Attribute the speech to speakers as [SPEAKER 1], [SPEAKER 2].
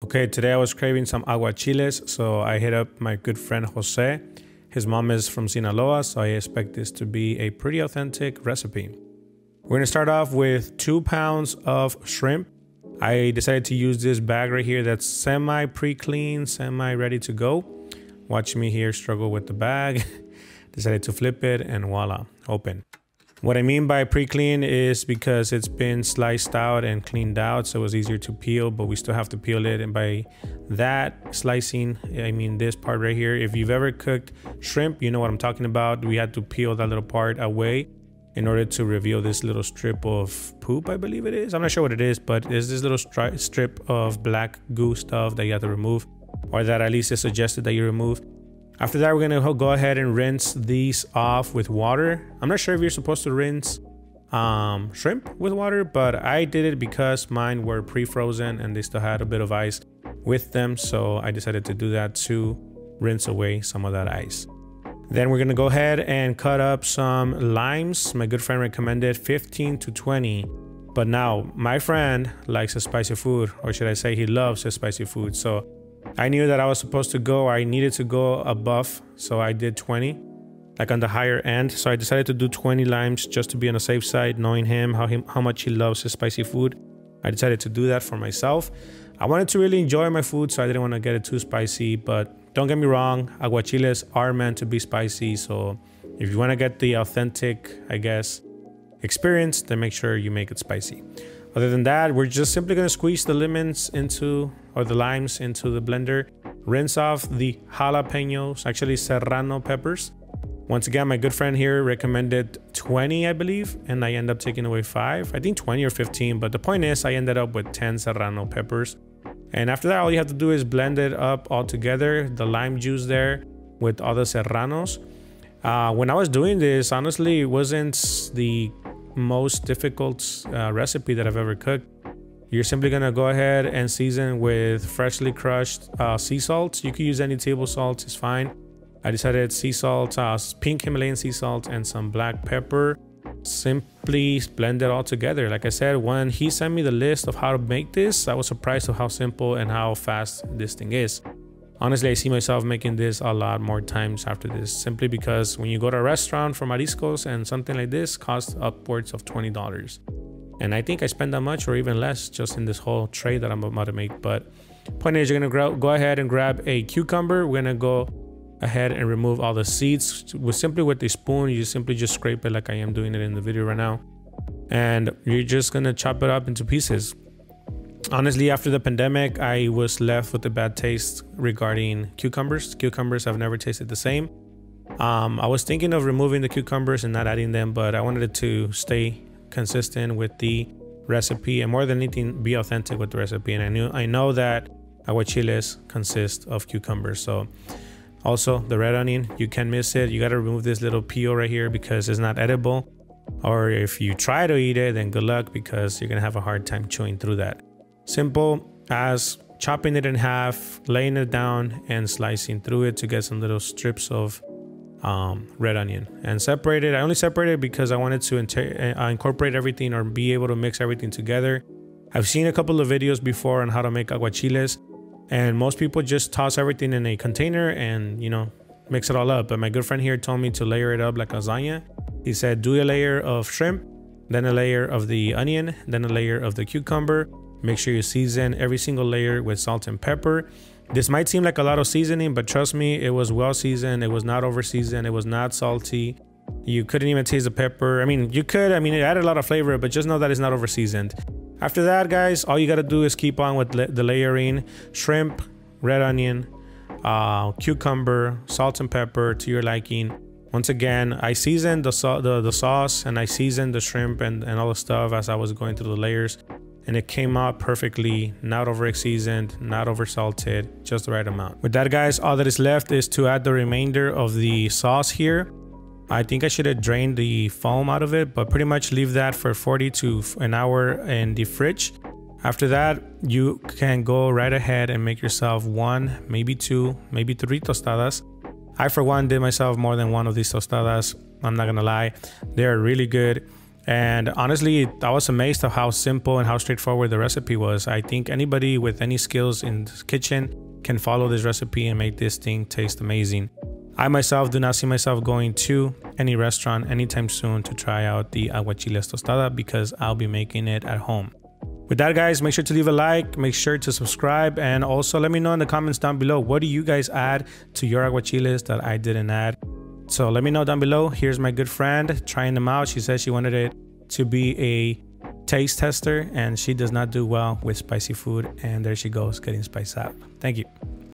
[SPEAKER 1] Okay, today I was craving some aguachiles, so I hit up my good friend Jose. His mom is from Sinaloa, so I expect this to be a pretty authentic recipe. We're gonna start off with 2 pounds of shrimp. I decided to use this bag right here that's semi pre-clean, semi ready to go. Watch me here struggle with the bag. Decided to flip it and voila, open. What I mean by pre-clean is because it's been sliced out and cleaned out, so it was easier to peel, but we still have to peel it. And by that slicing, I mean this part right here. If you've ever cooked shrimp, you know what I'm talking about. We had to peel that little part away in order to reveal this little strip of poop, I believe it is. I'm not sure what it is, but it's this little strip of black goo stuff that you have to remove, or that at least is suggested that you remove. After that, we're gonna go ahead and rinse these off with water. I'm not sure if you're supposed to rinse shrimp with water, but I did it because mine were pre-frozen and they still had a bit of ice with them. So I decided to do that to rinse away some of that ice. Then we're gonna go ahead and cut up some limes. My good friend recommended 15 to 20. But now my friend likes a spicy food, or should I say he loves a spicy food. So I knew that I was supposed to go, I needed to go above, so I did 20, like on the higher end. So I decided to do 20 limes just to be on the safe side, knowing how much he loves his spicy food. I decided to do that for myself. I wanted to really enjoy my food, so I didn't want to get it too spicy, but don't get me wrong, aguachiles are meant to be spicy. So if you want to get the authentic, I guess, experience, then make sure you make it spicy. Other than that, we're just simply going to squeeze the lemons into, or the limes into the blender, rinse off the jalapenos, actually serrano peppers. Once again, my good friend here recommended 20, I believe, and I end up taking away 5. I think 20 or 15, but the point is I ended up with 10 serrano peppers. And after that, all you have to do is blend it up all together, the lime juice there with all the serranos. When I was doing this, honestly, it wasn't the most difficult recipe that I've ever cooked. You're simply gonna go ahead and season with freshly crushed sea salt. You could use any table salt, it's fine. I decided sea salt, pink Himalayan sea salt, and some black pepper. Simply blend it all together. Like I said, when he sent me the list of how to make this, I was surprised of how simple and how fast this thing is. Honestly, I see myself making this a lot more times after this, simply because when you go to a restaurant for mariscos and something like this costs upwards of $20. And I think I spend that much or even less just in this whole tray that I'm about to make. But point is, you're gonna go ahead and grab a cucumber. We're gonna go ahead and remove all the seeds simply with a spoon. You simply just scrape it like I am doing it in the video right now. And you're just gonna chop it up into pieces. Honestly, after the pandemic, I was left with a bad taste regarding cucumbers. Cucumbers have never tasted the same. I was thinking of removing the cucumbers and not adding them, but I wanted it to stay consistent with the recipe and more than anything, be authentic with the recipe. And I know that aguachiles consist of cucumbers. So also the red onion, you can miss it. You got to remove this little peel right here because it's not edible. Or if you try to eat it, then good luck because you're going to have a hard time chewing through that. Simple as chopping it in half, laying it down and slicing through it to get some little strips of red onion and separate it. I only separated it because I wanted to incorporate everything or be able to mix everything together. I've seen a couple of videos before on how to make aguachiles, and most people just toss everything in a container and, you know, mix it all up. But my good friend here told me to layer it up like lasagna. He said, do a layer of shrimp, then a layer of the onion, then a layer of the cucumber. Make sure you season every single layer with salt and pepper. This might seem like a lot of seasoning, but trust me, it was well seasoned. It was not over seasoned. It was not salty. You couldn't even taste the pepper. I mean, you could. I mean, it added a lot of flavor, but just know that it's not over seasoned. After that, guys, all you got to do is keep on with the layering. Shrimp, red onion, cucumber, salt and pepper to your liking. Once again, I seasoned the sauce and I seasoned the shrimp and all the stuff as I was going through the layers. And it came out perfectly, not over seasoned, not over salted, just the right amount. With that, guys, all that is left is to add the remainder of the sauce here. I think I should have drained the foam out of it, but pretty much leave that for 40 to an hour in the fridge. After that, you can go right ahead and make yourself 1, maybe 2, maybe 3 tostadas. I, for one, did myself more than one of these tostadas. I'm not gonna lie, they are really good. And honestly, I was amazed of how simple and how straightforward the recipe was. I think anybody with any skills in the kitchen can follow this recipe and make this thing taste amazing. I myself do not see myself going to any restaurant anytime soon to try out the Aguachiles tostada because I'll be making it at home. With that, guys, make sure to leave a like, make sure to subscribe, and also let me know in the comments down below, what do you guys add to your aguachiles that I didn't add? So let me know down below. Here's my good friend trying them out. She said she wanted it to be a taste tester, and she does not do well with spicy food. And there she goes, getting spiced out. Thank you.